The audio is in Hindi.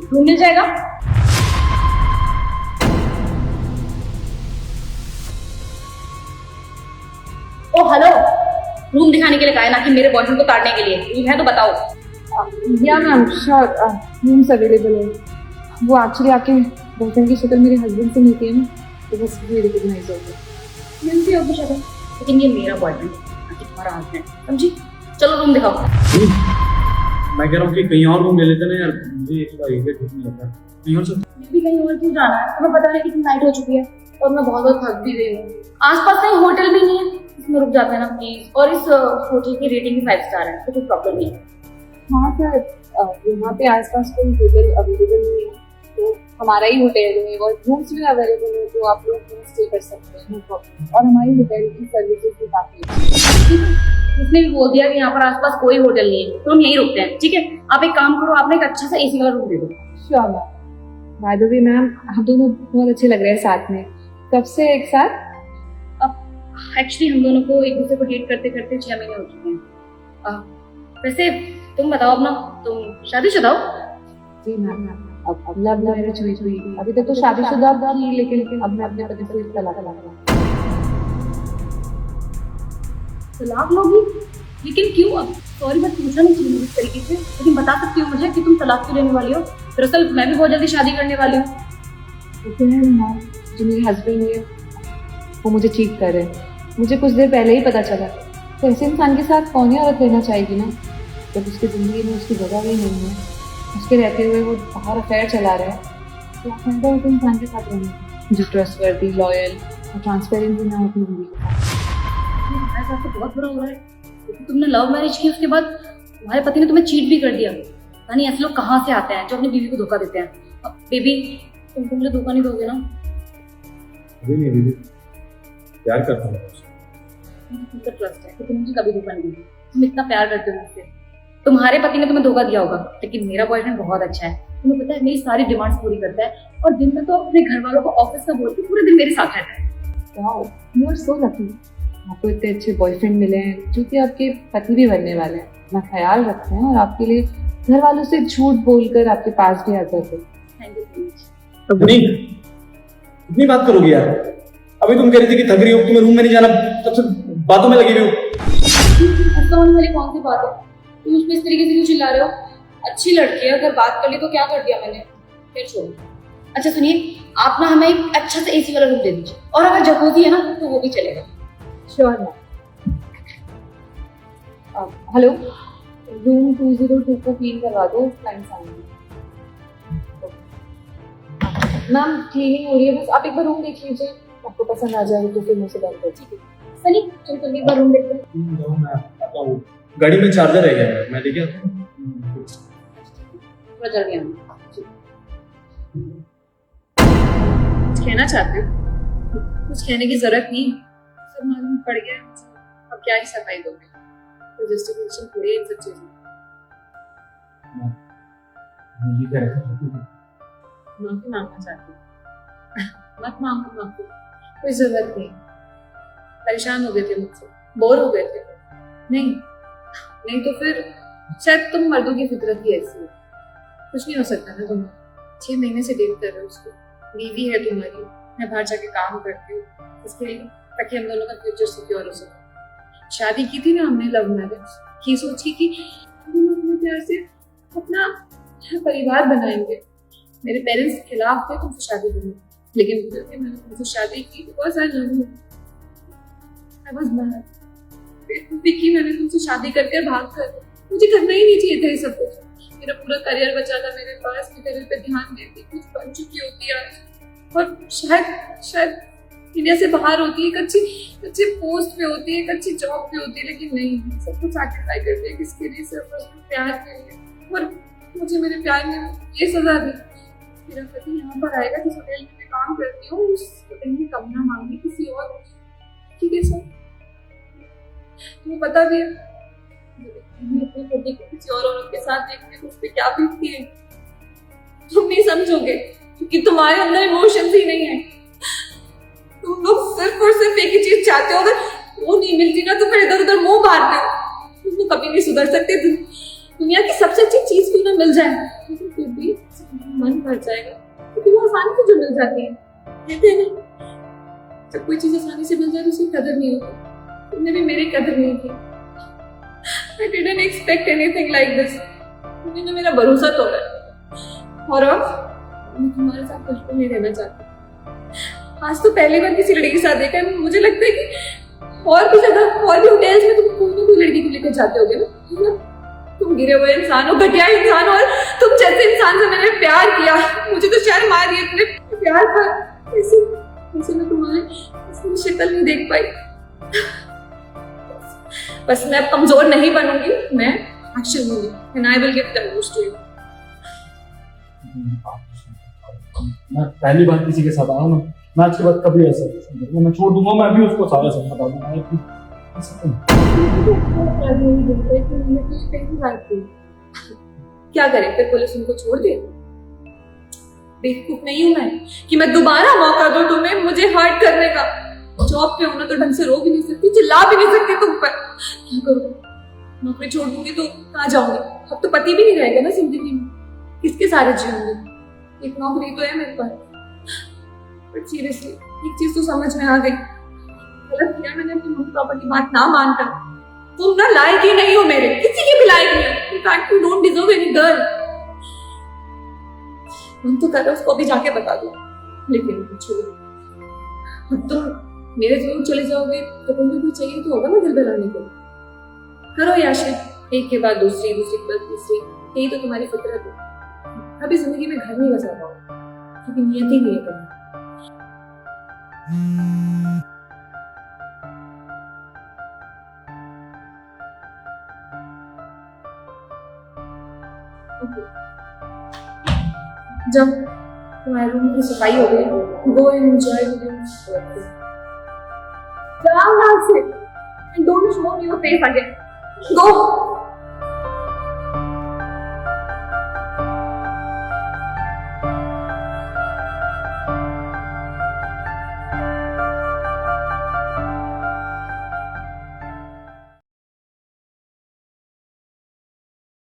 रूम मिल जाएगा। ओ हेलो, रूम दिखाने के लिए कहा है ना कि मेरे बॉयफ्रेंड को ताड़ने के लिए। रूम है तो बताओ। या मैम श्योर, रूम्स अवेलेबल है। वो एक्चुअली आपके बॉयफ्रेंड की शक्ल मेरे हस्बैंड से मिलती है ना, तो बस ये रिकॉग्नाइज हो गया। मिलती होगी शक्ल, लेकिन ये मेरा बॉयफ्रेंड है, तुम्हारा हस्बैंड, समझी? चलो रूम दिखाओ। मैं कह रहा हूँ कि कहीं और रूम ले लेते ना यार, मुझे एक बार ठीक नहीं लगता। कहीं और चलते। मैं भी कहीं और क्यों जाना है? तुम्हें पता है कितनी नाइट हो चुकी है और मैं बहुत ज़्यादा थक भी गई हूँ। आसपास कहीं होटल भी नहीं है, इसमें रुक जाते हैं ना प्लीज। और इस होटल की रेटिंग भी 5 स्टार है, तो कोई प्रॉब्लम नहीं है। हाँ सर, यहाँ पे आसपास कोई होटल अवेलेबल नहीं है, तो हमारा ही होटल है और रूम्स भी अवेलेबल है, तो आप लोग स्टे कर सकते हैं, नो प्रॉब्लम। और हमारी होटल की सर्विसेज भी काफ़ी अच्छी है। उसने भी बोल दिया कि यहाँ पर आसपास कोई होटल नहीं है, तो हम यहीं रुकते हैं, ठीक है? आप एक काम करो, आपने एक अच्छा सा एसी वाला रूम दे दो। Sure ma'am. By the way ma'am, आप दोनों बहुत अच्छे लग रहे हैं साथ में। कब से एक साथ? एक्चुअली हम दोनों को एक दूसरे को डेट करते करते 6 महीने हो चुके हैं। वैसे तुम बताओ अपना, तुम शादीशुदा हो? जी मैम, अब लव मैरिज हुई। अभी तक तो शादीशुदा थी, लेकिन अब मैं अपने पति से तलाक ला रहा हूँ। तलाक लोगी? लेकिन क्यों? अब सॉरी, मैं पूछना नहीं चाहिए इस तरीके से, लेकिन बता सकती हो मुझे कि तुम तलाक क्यों लेने वाली हो? दरअसल मैं भी बहुत जल्दी शादी करने वाली हूँ। मैम, जो मेरे हस्बैंड है वो मुझे चीट कर रहे हैं। मुझे कुछ देर पहले ही पता चला। तो ऐसे इंसान के साथ कौन ही औरत रहना चाहेगी ना, जब उसकी ज़िंदगी में उसकी जगह भी नहीं है, उसके रहते हुए वो बाहर अफेयर चला रहा है। तो आप फायदा उस इंसान के साथ रहने जो ट्रस्टवर्दी, लॉयल और ट्रांसपेरेंट भी ना हो अपनी ज़िंदगी के साथ। तुम्हारे साथ तो बहुत बुरा हो रहा है, क्योंकि तुमने लव मैरिज की, उसके बाद तुम्हारे पति ने तुम्हें चीट भी कर दिया। पता नहीं ऐसे लोग कहाँ से आते हैं जो अपनी बीवी को धोखा देते हैं। अब बेबी, तुम मुझे धोखा नहीं दोगे ना? अभी नहीं दीदी, प्यार करता हूँ उससे। मुझे तुम पर ट्रस्ट है कि तुम मुझे कभी धोखा नहीं दोगे। तुम इतना प्यार करते हो मुझसे। तुम्हारे पति ने तुम्हें धोखा दिया होगा, लेकिन मेरा बॉयफ्रेंड बहुत अच्छा है। तुम्हें पता है, मेरी सारी डिमांड्स पूरी करता है, और दिन में तो अपने घर वालों को ऑफिस का बोल के पूरे दिन मेरे साथ रहता है। Wow, you are so lucky. आपको इतने अच्छे बॉयफ्रेंड मिले हैं जो कि आपके पति भी बनने वाले हैं, अपना ख्याल रखते हैं और आपके लिए घर वालों से झूठ बोलकर आपके पास भी आ जाते हैं। Thank you so much. नहीं, कितनी बात करोगी यार? अभी तुम कह रही थी कि थक रही हो, तुम्हें रूम में नहीं जाना, तब से बातों में लगी हुई हो। ऐसा होने वाली कौन सी बात है? तुम उसमें इस तरीके से क्यों चिल्ला रहे हो? अच्छी लड़की है, अगर बात कर ली तो क्या कर दिया मैंने? फिर छोड़ो। अच्छा सुनिए, आप ना हमें एक अच्छा सा एसी वाला रूम दे दीजिए, और अगर जकूज़ी है ना तो वो भी चलेगा। Sure ma'am. हेलो, रूम 202 को क्लीन करवा दो, क्लाइंट्स आएंगे। मैम क्लीनिंग हो रही है, बस आप एक बार रूम देख लीजिए, आपको पसंद आ जाए तो फिर मुझे बात करिए। ठीक है सनी, चल तुम एक बार रूम देखते हैं। मैं आता हूँ, गाड़ी में चार्जर रह गया है, मैं लेके आता हूँ। थोड़ा जल्दी आना। कुछ कहना चाहते हो? कुछ कहने की जरूरत नहीं, सब मालूम पड़ गया। अब क्या ही सफाई दोगे? तो जस्टिफिकेशन थोड़ी है इन सब चीजों। ये क्या है? माफी मांगना चाहती हूँ। मत मांगो माफी, कोई जरूरत नहीं। परेशान हो गए थे मुझसे, बोर हो गए थे। नहीं तो फिर शायद तुम मर्दों की फितरत ही ऐसी है। कुछ नहीं हो सकता ना, तुम 6 महीने से डेट कर रहे हो उसको, बीवी है तुम्हारी, मैं बाहर जाके काम करती हूँ इसके लिए, ताकि हम दोनों का फ्यूचर सिक्योर हो सके। शादी की थी ना हमने, लव मैरिज, ये सोच की कि हम अपने प्यार से अपना परिवार बनाएंगे। मेरे पेरेंट्स खिलाफ थे तुमसे शादी करने, लेकिन फिर भी मैंने तुमसे शादी की because I love you. I was mad. देखी मैंने तुमसे शादी करके भाग कर, मुझे करना ही नहीं चाहिए था ये सब कुछ। मेरा पूरा करियर बचा था मेरे पास, मैं करियर पे ध्यान देती, कुछ बन चुकी होती आज, और शायद इंडिया से बाहर होती, एक अच्छी पोस्ट पे होती है, एक अच्छी जॉब पे होती है, लेकिन नहीं, सब कुछ सैक्रिफाई करती है किसके लिए? सिर्फ अपने प्यार के लिए। और मुझे मेरे प्यार ने ये सजा दी। मेरा पति यहाँ पर आएगा, जिस होटल में मैं काम करती हूँ, उस होटल में कम ना मांगी किसी और, ठीक है सर? तुम्हें पता भी है अपने पति को किसी और औरत के साथ देखते हैं, उस पर क्या बीतती है। तुम नहीं समझोगे, क्योंकि तुम्हारे अंदर इमोशंस ही नहीं है। तुम लोग सिर्फ और सिर्फ एक ही चीज चाहते हो, अगर वो नहीं मिलती ना तो फिर इधर उधर मुंह मारते हो। तुम तो कभी नहीं सुधर सकते। दुनिया की सबसे अच्छी चीज क्यों ना मिल जाए, लेकिन फिर भी मन भर जाएगा, क्योंकि वो आसानी से जो मिल जाती है। कहते हैं ना, जब कोई चीज आसानी से मिल जाए तो उसकी कदर नहीं होती। तुमने भी मेरी कदर नहीं की। I didn't expect anything like this. तुमने मेरा भरोसा तोड़ा और अब मैं तुम्हारे साथ बिल्कुल नहीं रहना चाहती। आज तो पहली बार किसी लड़की के साथ देखा है, मुझे लगता है कि और भी जगह और भी होटल्स में तुम कोई ना कोई लड़की को लेकर जाते होगे ना। तुम गिरे हुए इंसान हो, घटिया इंसान हो, और तुम जैसे इंसान से मैंने प्यार किया, मुझे तो शर्म आ रही है इतने प्यार पर। ऐसे मैं तुम्हारे शक्ल नहीं देख पाई। बस मैं अब कमजोर नहीं बनूंगी, मैं एक्शन लूंगी and I will give divorce to you. मैं पहली बार किसी के साथ आया हूँ ना, मैं आज के बाद कभी ऐसा नहीं करूंगा। मैं छोड़ दूंगा, मैं भी उसको सारा सब बता दूंगा। क्या करे फिर, पुलिस उनको छोड़ दे? बेवकूफ नहीं हूं मैं कि मैं दोबारा मौका दूं तुम्हें मुझे हर्ट करने का। जॉब पे होना तो ढंग से रो भी नहीं सकती, चिल्ला भी नहीं सकती तुम पर। क्या करूं? नौकरी छोड़ दूंगी तो कहाँ जाऊंगी? अब तो पति भी नहीं रहेगा ना जिंदगी में, किसके सारे जीऊंगी? एक नौकरी तो है मेरे पास। बट सीरियसली एक चीज तो समझ में आ गई, गलत किया मैंने अपनी मम्मी पापा की बात ना मानकर। तुम ना लायक ही नहीं हो, मेरे किसी के भी लायक नहीं हो। In fact you don't deserve any girl. मन तो कर रहा उसको अभी जाके बता दो, लेकिन छोड़ो। अब तुम मेरे थ्रू चले जाओगे तो कोई ना कोई चाहिए तो होगा ना दिल बहलाने को। करो याशी, एक के बाद दूसरी, दूसरी के बाद तीसरी, यही तो तुम्हारी फितरत है। कभी जिंदगी में घर नहीं बसा पाओ, क्योंकि नियत ही नहीं है तुम्हारी। जब तुम्हारे रूम की सफाई हो गई, go and enjoy with your जाओ यहाँ से, and don't show me your face again. Go.